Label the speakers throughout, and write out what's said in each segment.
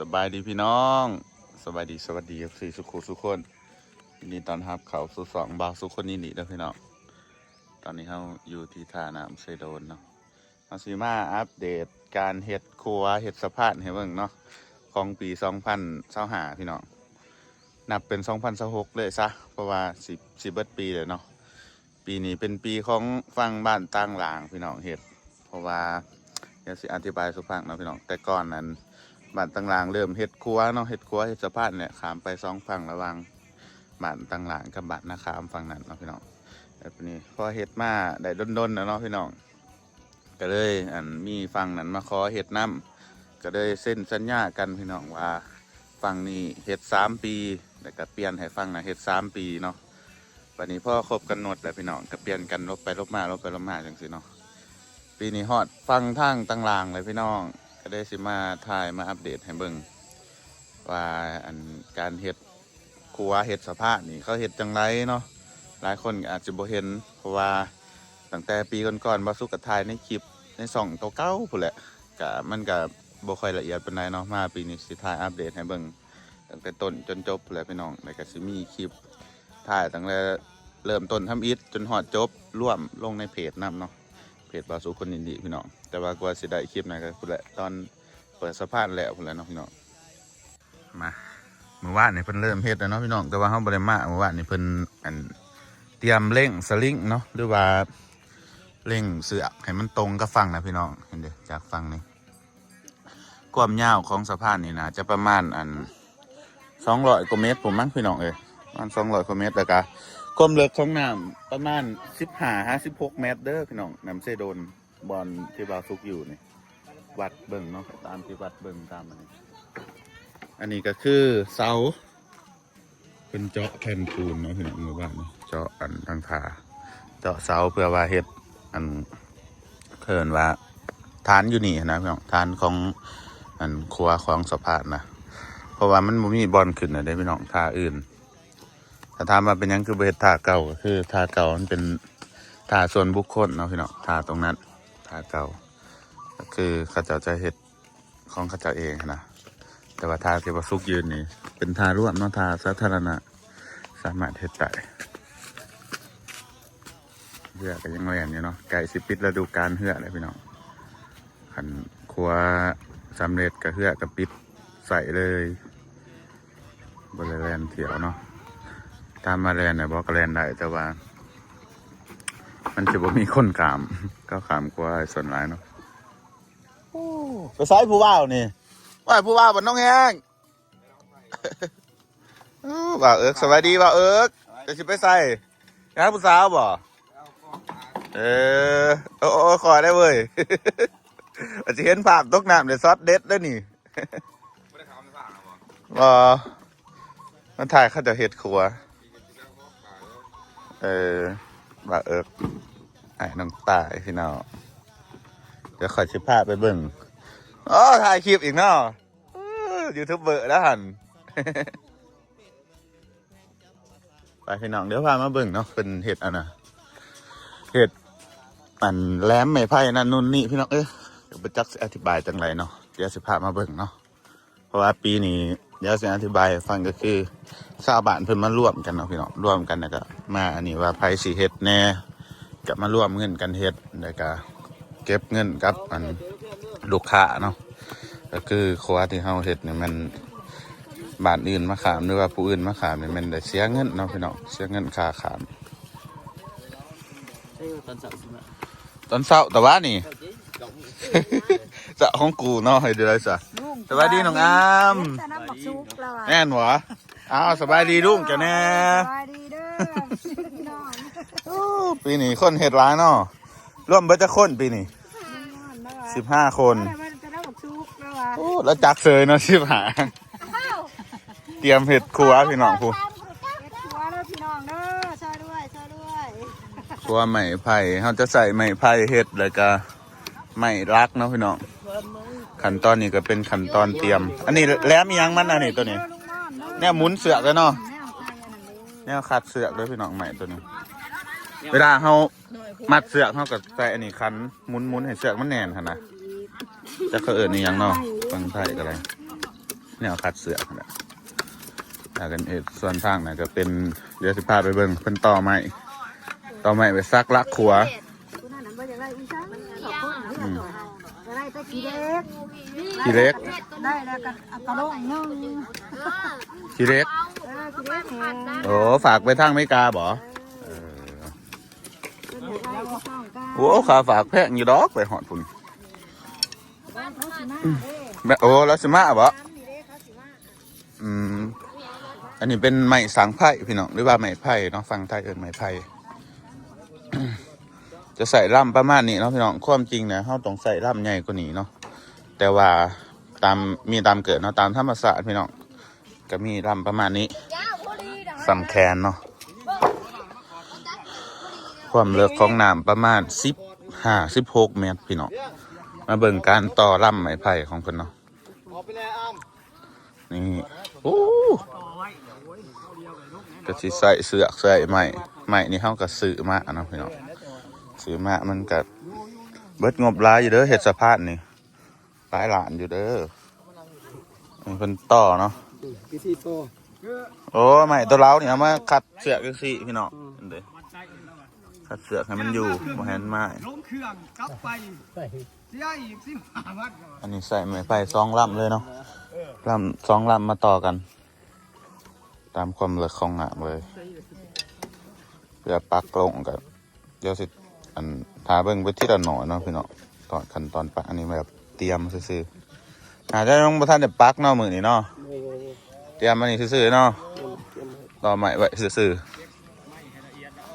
Speaker 1: สบายดีพี่น้องสบายดีสวัสดีสี่สุขุสุขคนยินดีต้อนรับเขาสู่สองบาวสุขคนนี้นี่เด้อพี่น้องตอนนี้เขาอยู่ที่ท่าน้ำเซโดนเนาะมาซีมาอัปเดตการเฮ็ดครัวเฮ็ดสะพานให้เบิ่งเนาะของปี2025พี่น้องนับเป็น2026เลยซะเพราะว่าสิเบิดปีเลยเนาะปีนี้เป็นปีของฝั่งบ้านต่างหลางพี่น้องเฮ็ดเพราะว่าเดี๋ยวสิอธิบายสุฟังเนาะพี่น้องแต่ก่อนนั้นบ้านต่างหลางเริ่มเฮ็ดครัวเนาะเฮ็ดครัวเฮ็ดสะพานเนี่ยขามไป2ฝั่งระหว่างบ้านต่างหลางกับบ้านนาคามฝั่งนั้นเนาะพี่น้องแบบนี้พอเฮ็ดมาได้ดนๆแล้วเนาะพี่น้องก็เลยมีฝั่งนั้นมาขอเฮ็ดน้ำก็เลยเซ็นสัญญากันพี่น้องว่าฝั่งนี้เฮ็ด3 ปีแล้วก็เปลี่ยนให้ฝั่งนั้นเฮ็ด3 ปีเนาะวันนี้พอครบกำหนดแล้วพี่น้องก็เปลี่ยนกันลบไปลบมาจังซี่เนาะปีนี้ฮอดฟังทางต่างหลางเลยพี่น้องก็ได้สิมาถ่ายมาอัปเดตให้เบิ่งว่าการเฮ็ดครัวเฮ็ดสะพานนี่เขาเฮ็ดจังไรเนาะหลายคนอาจจะบ่เห็นเพราะว่าตั้งแต่ปีก่อนๆบ่สุกกับถ่ายในคลิปในช่องเก่าๆพุ่นแหละก็มันก็บ่ค่อยละเอียดปานใดเนาะมาปีนี้สิถ่ายอัปเดตให้เบิ่งตั้งแต่ต้นจนจบพุ่นแหละพี่น้องแล้วก็สิมีคลิปถ่ายตั้งแต่เริ่มต้นทำอิฐจนฮอดจบร่วมลงในเพจนำเนาะเพจบาวสุคนอินดีพี่น้องแต่ว่ากว่าสิได้คลิปนั้นก็พุ่นแหละตอนเปิดสะพานแล้วพุ่นแหละเนาะพี่น้องมาเมื่อวานนี่เพิ่นเริ่มเฮ็ดแล้วเนาะพี่น้องแต่ว่าเฮาบ่ได้มาเมื่อวานนี่เพิ่นเตรียมเร่งสลิงเนาะหรือว่าเร่งเสือกให้มันตรงกับฝั่งนะพี่น้องเห็นเด้จากฝั่งนี้ความยาวของสะพานนี่นะจะประมาณ200 กว่าเมตรผมมั้งพี่น้องประมาณ200 กว่าเมตรแล้วก็ความลึกของน้ำประมาณ15-16 เมตรเด้อพี่น้องน้ำเซโดนบอลที่บาวซุกอยู่นี่วัดเบิ่งเนาะตามที่วัดเบิ่งตามอันนี้ก็คือเสาเป็นเจาะแผ่นปูนเนาะพี่น้องเมื่อวานนี้เจาะทางขาเจาะเสาเพื่อว่าเฮ็ดเคินว่าฐานอยู่นี่นะพี่น้องฐานของครัวของสะพานนะเพราะว่ามันบ่มีบอลขึ้นนะได้พี่น้องท่าอื่นถ้าถามว่าเป็นยังคือเฮ็ดท่าเก่าก็คือท่าเก่ามันเป็นท่าส่วนบุคคลเนาะพี่น้องท่าตรงนั้นท่าเก่าก็คือเขาเจ้าจะเฮ็ดของเขาเจ้าเองนะแต่ว่าท่าที่ว่าซุกยืนนี่เป็นท่าร่วมเนาะท่าสาธารณะสามารถเฮ็ดได้เหือก็ยังแรงอยู่เนาะไก่สิปิดฤดูกาลเหือเลยพี่น้องขันครัวสำเร็จกับเหือกับปิดใส่เลยบริเวณเถียวเนาะตามมาแลนเนี่ยบอกแลนได้แต่ว่ามันจะบ่มีคนขามก็ขามกว่าส่วนหลายเนาะไปใส่ผู้ว่าวนี่ว่าผู้ว่าวบนน้องแห้งบ่าวเอิกสวัสดีบ่าวเอิกจะสิไปใส่งานผู้สาวบ่โอ้ขอได้เว้ยอาจจะเห็นภาพตกน้ำเดี๋ยวซอสเด็ดแล้วนี่มันถ่ายเขาจะเห็ดครัวบ่าวเอิกไอ้น้องตายพี่น้องเดี๋ยวขอชิพาไปเบิ่งถ่ายคลิปอีกเนาะยูทูบเบอร์แล้วหันไปพี่น้องเดี๋ยวพามาเบิ่งเนาะเป็นเห็ดเห็ดแหลมไม้ไผ่นั่นนู่นนี่พี่น้องเดี๋ยวไปจักอธิบายจังไรเนาะเดี๋ยวสิพามาเบิ่งเนาะเพราะว่าปีนี้เดี๋ยวสิอธิบายฟังก็คือชาวบ้านเพิ่นมาร่วมกันเนาะพี่น้องร่วมกันแล้วก็มาอันนี้ว่าไผ่สิเห็ดแน่กับมาร่วมเงินกันเห็ดแล้วก็เก็บเงินกับลูกค้าเนาะก็คือครัวที่เฮาเห็ดเนี่ยมันบ้านอื่นมาขามหรือว่าผู้อื่นมาขามเนี่ยมันได้เสียเงินเนาะพี่น้องเสียเงินค่าขามตอนเช้าแต่ว่านี่จะของกูเนาะให้ดูได้ซะสบายดีน้องอามแน่นหวะสบายดีลุงแกแน่สบายดีเด้อปีนี้คนเห็ดร้ายเนาะร่วมเบิดจะคนปีนี้15 คนแล้วจักเซยเนาะ15เตรียมเห็ดครัวพี่น้องผู้ครัวไม้ไผ่เขาจะใส่ไม้ไผ่เห็ดแล้วก็ไม้รักเนาะพี่น้องขั้นตอนนี้ก็เป็นขั้นตอนเตรียมอันนี้แหลมยังมันอันนี้ตัวนี้เนี่ยหมุนเสือกเลยเนาะเนี่ยขัดเสือกเลยพี่น้องใหม่ตัวนี้เวลาเขามัดเสือกเขากับใส่อันนี้คันหมุนให้เสือกมันแน่นขนาดจะเขานี่ยังเนาะฟังไทยกันเลย แนวคัดเสือกนะแล้วกันส่วนทางน่ะก็เป็นเดี๋ยวสิพาไปเบิ่งเพิ่นต่อไม้ไปซักลักขัวขี้เล็ก
Speaker 2: ได้แล้วก็กระโดงนึ่ง
Speaker 1: ขี้เล็กโอ้ฝากไปทางอเมริกาบ่โอ้ขาฝากแพงอยู่ดอกไปหอดพุ่นโอ้แล้วสิมาบ่อันนี้เป็นไม้สังไผ่พี่น้องหรือว่าไม้ไผ่เนาะฟังไทยไม้ไผ่จะใส่ล่ำประมาณนี้เนาะพี่น้องความจริงเนี่ยเขาต้องใส่ล่ำใหญ่กว่านี้เนาะแต่ว่ามีตามเกิดเนาะตามธรรมศาสตร์พี่น้องก็มีล่ำประมาณนี้สำแคนเนาะความลึกของน้ำประมาณ16 เมตรพี่น้องมาเบิ่งการต่อล่ำไม้ไผ่ของเพิ่นเนาะนี่โอ้ก็สิใส่เสือกใส่ไม้นี่เขาก็ซื้อมาเนาะพี่น้องซื้อมามันก็เบิดงบหลายอยู่เด้อเฮ็ดสะพานนี่หลายล้านอยู่เด้อมันเป็นต่อเนาะโอ้ไม้ตัวเล้าเนี่ยเอามาคัดเสือกจังซี่พี่น้องเด้อคัดเสือกให้มันอยู่บ่ให้มันไม้ลงเครื่องกลับไปเสียอีก15 วัตต์อันนี้ใส่ไม้ไผ่2 ลำเลยเนาะ2 ลำมาต่อกันตามความลึกของน้ำเลยเพื่อปักลงกันเดี๋ยวสิทาเบิ่งไปที่ละหน่อยเนาะพี่น้องตอนขั้นตอนปักอันนี้แบบเตรียมซื่อๆอาจจะต้องประทานเด็ดปักเนาะมือนี้เนาะเตรียมอันนี้ซื่อๆเนาะต่อใหม่ไว้ซื่อ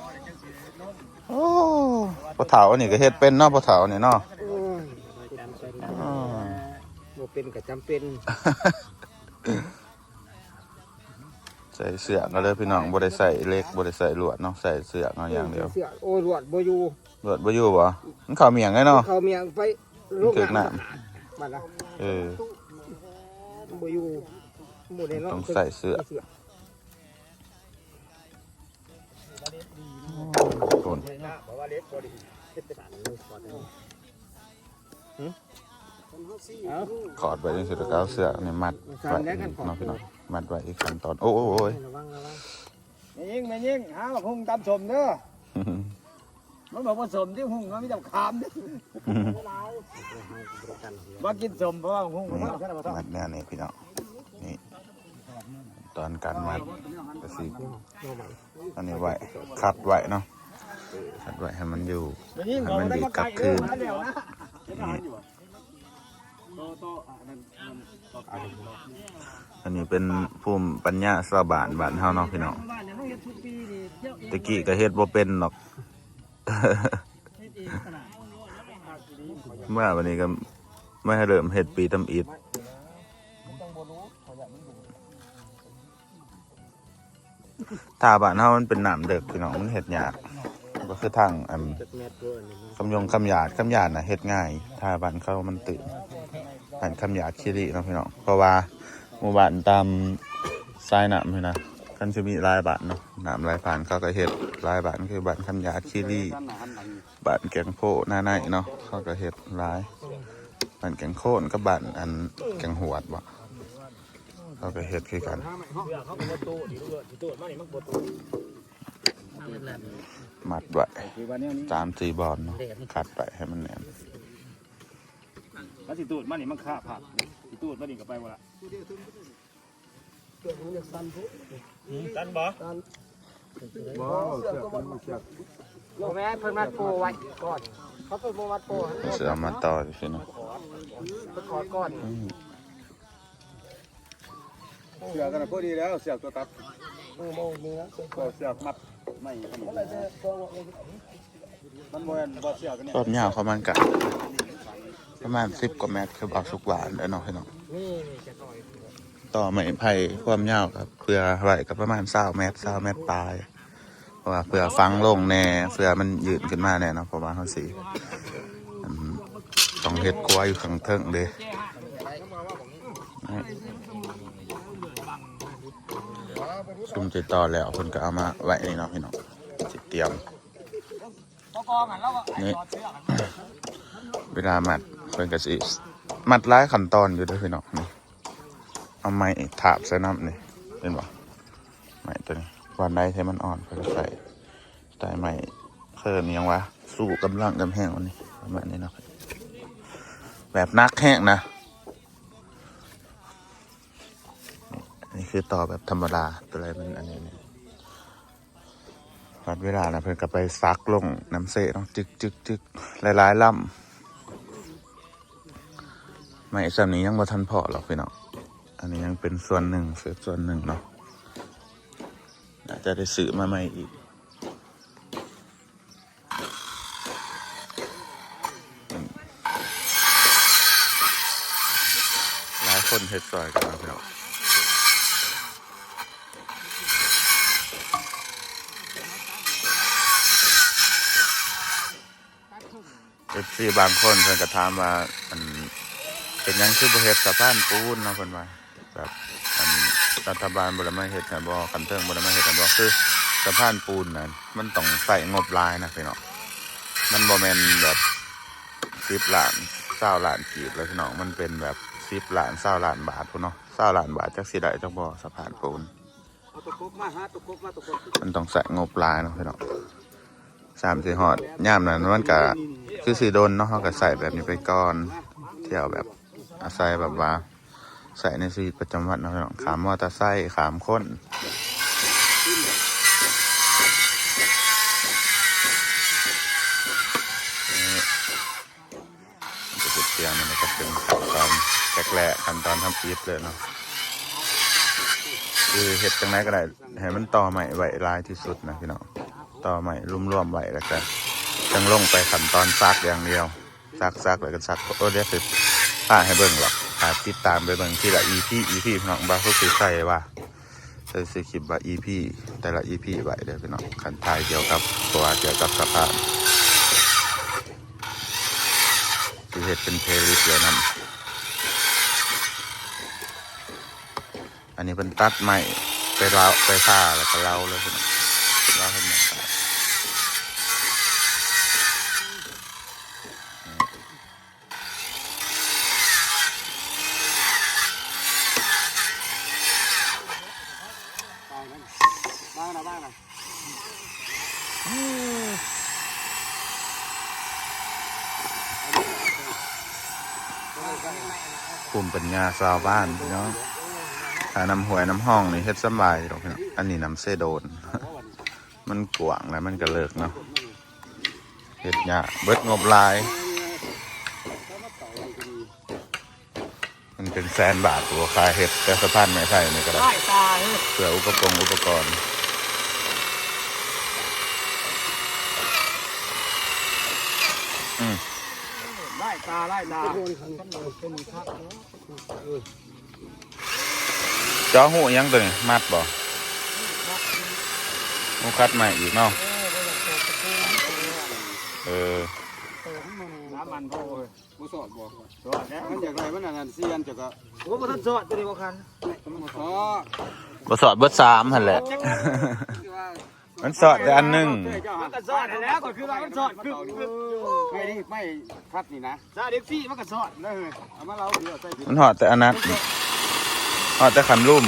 Speaker 1: ๆโอ้ปะเถาอันนี้ก็เฮ็ดเป็นเนาะปะเถาเนี่ยเนาะ
Speaker 3: บ่เป็นก็จำเป็น
Speaker 1: ใส่เสื้อก็เลยพี่น้องบ่ได้ใส่เล็กบ่ได้ใส่ลวดเนาะใส่เสื้อเอาอย่างเดียว
Speaker 3: โอ้ยลวดบ่อยู่
Speaker 1: บ่มันเข้าเมียงไงเนาะ
Speaker 3: เข้าเมียงไป
Speaker 1: ลูกน้ำ
Speaker 3: บัดละบ่อยู่บ่ได้เนาะ
Speaker 1: ต้องใส่เสื้อคนขอดไว้ในสุดแล้วเสื้อในมัดไว้เนาะพี่น้องมัดไว้อีกขั้นตอนโอ้ย
Speaker 3: แม่ยิงหาว่าหุงตำสมเด้อมันบอกว่าสมที่หุงมันไม่ต้องขามเด้อมากินสมเพราะว่าหุงมัน
Speaker 1: มัดแน่นี่พี่น้องนี่ตอนการมัดก็สิอันนี้ไว้คัดไว้เนาะคัดไว้ให้มันอยู่ให้มันดีกลับคืนอันนี้เป็นภูมิปัญญาชาวบ้านเฮาเนาะพี่น้องตะกี้ก็เฮ็ดบ่เป็นหรอกเมื่อวันนี้ก็ไม่ให้เริ่มเฮ็ดปีตำอิดถ้าบ้านเฮามันเป็นน้ำเด็กพี่น้องมันเฮ็ดยากก็คือทางคำหยาดน่ะเฮ็ดง่ายถ้าบ้านเขามันตื่นบ้านคำหยาดคีรีเนาะพี่น้องเพราะว่าหมู่บ้านตามทรายน้ำนี่นะกันจะมีหลายบ้านเนาะน้ำไหลผ่านเขาก็เฮ็ดหลายบ้านคือบ้านคำหยาดคีรีบ้านแกงโพหน้าในเนาะเขาก็เฮ็ดหลายบ้านแกงโคนกับบ้านแกงหวดบ่เขาก็เฮ็ดคือกันมัดไว้3-4 บอลเนาะขัดไปให้มันแน่น
Speaker 4: แล้วสิตูดมันนี่มันฆ่าผักสิตูดมันนี่ก็ไปวะละตันบ่
Speaker 3: แม่เพิ่นมาโปไว้ก่อนเขาเพิ่นบ่มาโป
Speaker 1: เสือมาต่อสิเนาะ
Speaker 3: เพิ่นขอก่อน
Speaker 4: เสือกันพอดีแล้วเสือตัวตัด
Speaker 3: โมเนื้อ
Speaker 4: เสือมัดไม่มันบ่เสือกันเนี่ย
Speaker 1: ความยาวเขามันกะประมาณ10 กว่าเมตรคือเอาสุกหวานแล้วเนาะพี่น้องต่อไม้ไผ่ความยาวครับเพื่อไว้กับประมาณ20 เมตรปลายเพราะว่าเพื่อฟังลงแน่เพื่อมันยืนขึ้นมาแน่เนาะเพราะว่าเขาสิต้องเฮ็ดกล้วยอยู่ข้างเทิงเด้ซุ่มติดต่อแล้วคนก็เอามาไว้นี่เนาะพี่น้องสิเตรียมนี่เวลามัดเพิ่นก็สิมัดหลายขั้นตอนอยู่เด้อพี่น้องนี่ เอาไม้ถาบใส่น้ำนี่เห็นบ่ไม้ตัวนี้วันใดให้มันอ่อนก็ใส่แต่ไม้เพิ่นยังวะสู้กำลังกำแห้งวันนี้ประมาณนี้เนาะแบบนักแห้งนะนี่คือต่อแบบธรรมดาตัวอะไรมันอันนี้เนี่ยวัดเวลานะเพิ่นก็ไปซักลงน้ำเสต้องจึกหลายๆลำไม่ซ้ำนี้ยังบ่ทันพอหรอกพี่น้องอันนี้ยังเป็นส่วนหนึ่งเศษส่วนหนึ่งเนาะอาจจะได้ซื้อมาใหม่อีกหลายคนเฮ็ดซอยกันนะพี่น้องFC บางคนเพิ่นก็ถามว่าเป็นหยังคือบ่เฮ็ดสะพานปูนเนาะเพิ่นว่าแบบรัฐบาลบ่ได้มาเฮ็ดให้บ่คันเทิงบ่ได้มาเฮ็ดให้บ่คือสะพานปูนน่ะมันต้องใช้งบหลายนะพี่น้องมันบ่แม่นแบบ10 ล้าน20 ล้านกีบแล้วพี่น้องมันเป็นแบบ10 ล้าน20 ล้านบาทพุ่นเนาะ20 ล้านบาทจักสิได้จักบ่สะพานปูน
Speaker 3: เอาตะกบมาหาตะกบมาตะกบ
Speaker 1: มันต้องใช้งบหลายเนาะพี่น้อง3 4ฮอดยามนั้นมันก็คือสิโดนเนาะเฮาก็ใส่แบบนี้ไปก่อนเที่ยวแบบอาศัยแบบว่าใส่ในชีวิตประจำวันนะพี่น้องขามมอเตอร์ไซค์ขามคนมันจะเป็นเตียงมันก็เป็นขั้นตอนแรกๆขั้นตอนทำอีทเลยเนาะคือเห็ดจังไรก็ได้ให้มันต่อใหม่ไว้ลายที่สุดนะพี่น้องต่อใหม่รวมๆไว้แล้วกันจังลงไปขั้นตอนซักอย่างเดียวซักแล้วก็ซักเดี๋ยวสิป้าให้เบิ่งหรอกติดตามไปเบิ่งที่ละ EP พี่น้องบาเขาสิใส่ว่าใส่คลิปว่า EP แต่ละ EP ไว้เด้อพี่น้องคันทายเกี่ยวกับตัวเกี่ยวกับสภาพสิเฮ็ดเป็นเพลย์ลิสต์เลยนำอันนี้เป็นตัดใหม่ไปเล่าไปซ่าแล้วก็เล่าเลยพี่น้องเล่าให้มัน
Speaker 3: บ้างนะ
Speaker 1: ภูมิปัญญาชาวบ้านพี่น้องน้ำหวยน้ำห้องนี่เฮ็ดสบายหรอกพี่น้องอันนี้น้ำเสโดน มันกว้างแล้วมันก็เลิกเนาะเฮ็ดยากเบิดงบหลายมันเป็น100,000 บาทตัวค่าเฮ็ดแต่สะพานไม้ไผ่นี่ก็ได้เพื่ออุปกรณ์
Speaker 3: ไล่ตา
Speaker 1: จอหูยังตัวนี้มัดบ่หูคัดใหม่อีกเนาะ
Speaker 3: น้ำมันพ่อเลยบ่สอดบ่สอดแล้ว
Speaker 4: มันอยากไรมันอันนั้นเสียนจะก็
Speaker 3: โอ้บ่ทันสอดตัวนี้บ่คัน
Speaker 4: มันสอด
Speaker 1: บ่สอดเบิด3หั่นแหละ มันสอดแต่อันหนึง
Speaker 3: มันก็สอดแล้วก็คือว่ามันสอดคือ
Speaker 4: ไม่คัดนี่นะ
Speaker 3: ซาเด็กซี่มันก็สอด
Speaker 4: ได้เลยเอามาเราเดี๋ยวใส่ผิด
Speaker 1: มันหอดแต่อันนั้นหอดแต่ขันลุ่ม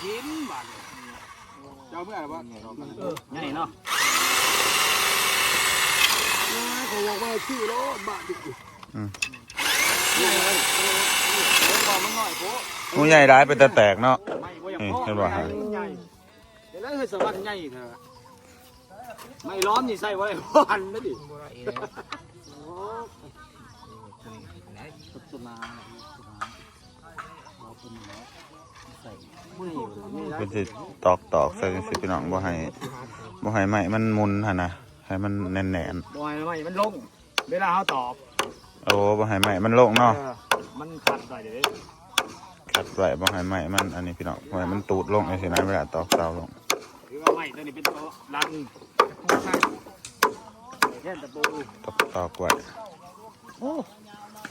Speaker 3: กินบาด
Speaker 4: เจ้าเมื่อไหร่วะ
Speaker 3: ใหญ่เนาะเขาบอกว่าชื่อรถบาดดิมันน้อยโผ
Speaker 1: หูใหญ่ร้ายเป็นตะแตกเนาะ
Speaker 3: ไม่บ่อย่างพ่อใหญ่เดี๋ยวแล้วคือสวัสดิ์ใหญ่เถอะไม่ล้อมนี่ใส่ไว้พันนะดิ
Speaker 1: เป็นสิตอกใส่สิพี่น้องบ่ให้ไม้มันมุนหั่นนะให้มันแน่น
Speaker 3: บ่ให้ไม่มันลงเวลาเขาตอบ
Speaker 1: ๆโอ้บ่ให้ไม้มันโล่งเนาะ
Speaker 3: มันขัดไปเดี๋ยว
Speaker 1: ขัดไว้บ่ให้ไม้มันอันนี้พี่น้องไว้มันตูดลงไอ้สินะเวลาตอกเสาลง
Speaker 3: คือว่าไม่ตัวนี้เป็นตัวรันแค่ตะปู
Speaker 1: ตอกไว้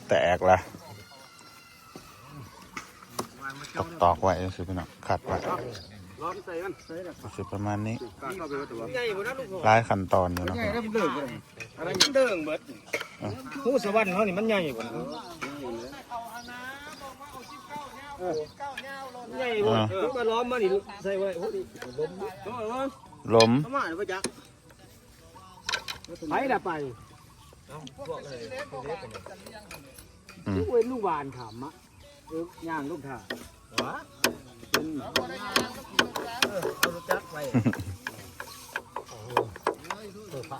Speaker 1: แตกละตอกไว้สิพี่น้องขัดไว้
Speaker 3: ร้อนใส่มันใส่แล้ว
Speaker 1: สิประมาณนี้
Speaker 3: ใหญ่กว่านั้นลูก
Speaker 1: หลายขั้นตอนอยู่เนาะ
Speaker 3: ใหญ่แล้วมันเด้งเลยอะไรมันเด้งเบิดผู้สวรรค์เขานี่มันใหญ่กว่า ใหญ่บ่มาล้อมมานี่ใส่ไว้โอ้ดิ
Speaker 1: ล้
Speaker 3: ม
Speaker 1: ม
Speaker 3: มาหรือว่าจักไปละไปเว้นลูกหวานขำอ่ะย่างลูกถ่าเป็นเอาลูกจักไป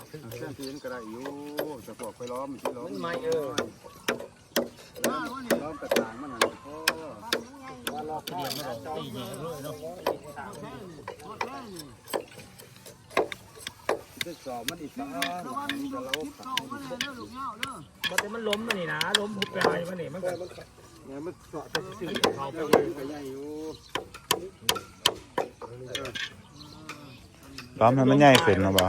Speaker 4: เส้นตีนก็ได้อยู่จะปอกไปล้อมที่ล้อม
Speaker 3: มันไม่
Speaker 4: ล้อมกระถางมันน่ะพ่อ
Speaker 3: ว่าล็อกเดียวไม่ได้ตีเยอะเลยเนาะจะสอบมันอีกสักมันจะเล้ามันล้มมันนี่นะล้มหุบไปมันนี่มันเนี่ยมันเกาะจะซื้อเขาไปใหญ่อยู่
Speaker 1: ล้อมให้มันใหญ่ขึ้นนะบ่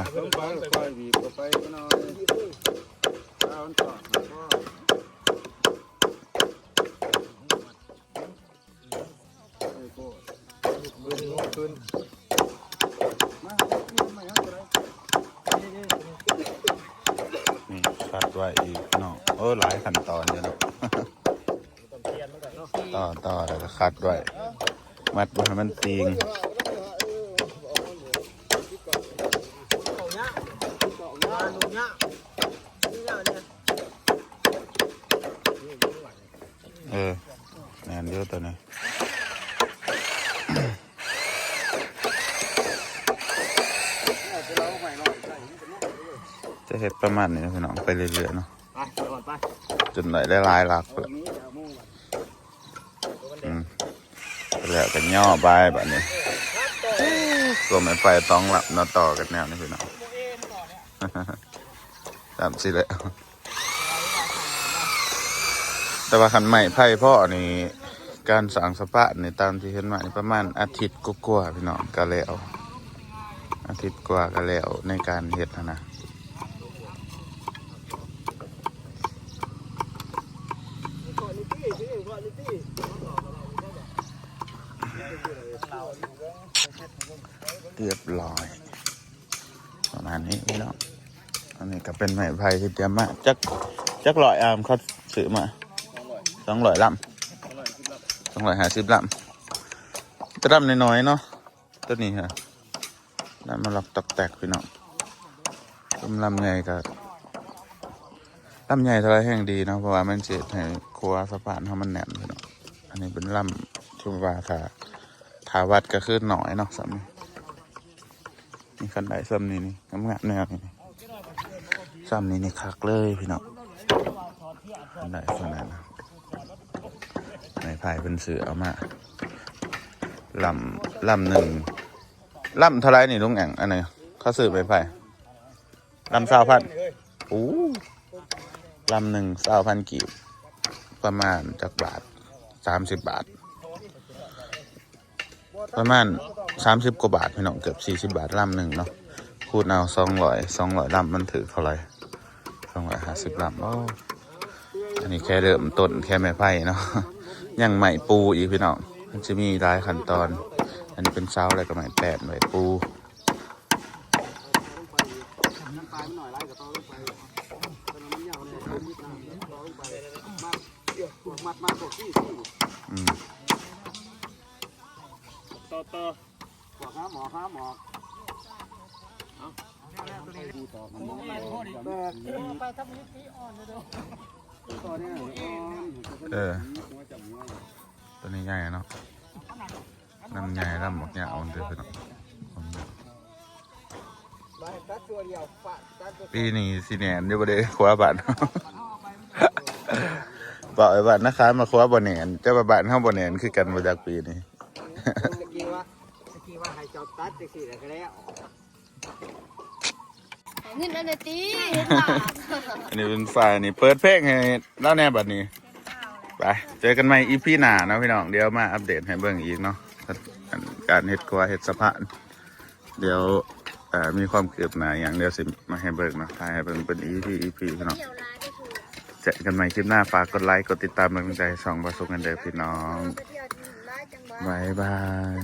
Speaker 4: ไปบีบไปหน่อยเอาอันต่อ
Speaker 1: นี่คัดไว้อีกเนาะหลายขั้นตอนเยอะเนาะ ต่อแล้วก็คัดไว้มัดไว้ให้มันตีงแน่นเยอะตัวนี้จะเห็ดประมาณนี้นะพี่น้องไปเรื่อยๆเนาะจนไหนได้ลายหลักเลยแล้วก็ย่อใบแบบนี้ตัวไม้ไฟต้องหลับนอต่อกันแนวนี้พี่น้องตามสิเลยแต่ว่าขันใหม่ไผ่พ่อนี่การสั่งสปะนี่ตามที่เห็นมาประมาณอาทิตย์กว่าพี่น้องก็แล้วอาทิตย์กว่าก็แล้วในการเฮ็ดนะเรียบร้อยประมาณนี้พี่น้องอันนี้ก็เป็นไม้ไผ่ที่เตรียมมาจัก100 อามเขาซื้อมา200 ลำ250 ลำจะลำน้อยๆเนาะตัวนี้ฮะแล้วมาหลอกตอกแตกพี่น้องลำใหญ่ก็ลำใหญ่เท่าไรแห่งดีเนาะเพราะว่ามันเสียให้ครัวสะพานเขามันแน่นพี่น้องอันนี้เป็นลำชุมวาถาวัดก็คือหน่อยเนาะสำนี่ขันไดซ้ำนี่งามๆแนวนี่ซ้ำนี่คักเลยพี่น้องขันไดซ้ำนั้นนะในภายเป็นเสือเอามาลำหนึ่งลำเท่าไรนี่ลุงแอ่งอันไหนเขาซื้อไปไผ่ลำ20,000โอ้ลำ1 20,000 กีบประมาณจากบาท30 บาทประมาณ30 กว่าบาทพี่น้องเกือบ40 บาทลำหนึ่งเนาะคูณเอา200ลำมันถือเท่าไหร่250 ลำโอ้อันนี้แค่เริ่มต้นแค่ไม้ไผ่เนาะยังใหม่ปูอีกพี่น้องมันจะมีหลายขั้นตอนอันนี้เป็นเสาอะไรก็ไม้แปดไม้ปู
Speaker 3: ต่อหมอไปทำนิติอ่อนเลย
Speaker 1: ตัวนี้ใหญ่เนาะลำใหญ่ลำหมกเนี่ยเอาเดือดไปเนาะปีนี้สิแหนนอยู่ประเดี๋ยวคว้าบัตรบอกไอ้บัตรนะคะมาคว้าบ่แหนนเจ้าบัตรเข้าบ่แหนนคือกันมาจากปีนี้
Speaker 3: ตะกี้ว่าให้เจ้าตัดจะสิแล้วก็แล้ว
Speaker 2: เงินอันตี
Speaker 1: อันนี้เป็นฝ่ายนี่เปิดเพลงให้เล่าแน่บัดนี้ไปเจอกันใหม่อีพีหน้านะพี่น้องเดี๋ยวมาอัปเดตให้เบิ่งอีกเนาะการเฮ็ดครัวเฮ็ดสะพานเดี๋ยวมีความคืบหน้าอย่างเดียวสิมาให้เบิ่งเนาะถ่ายให้เบิ่งเป็นอีพีพี่น้องเจอกันใหม่คลิปหน้าฝากกดไลค์กดติดตามกำลังใจส่องประสบกันเด้อพี่น้องบ๊ายบาย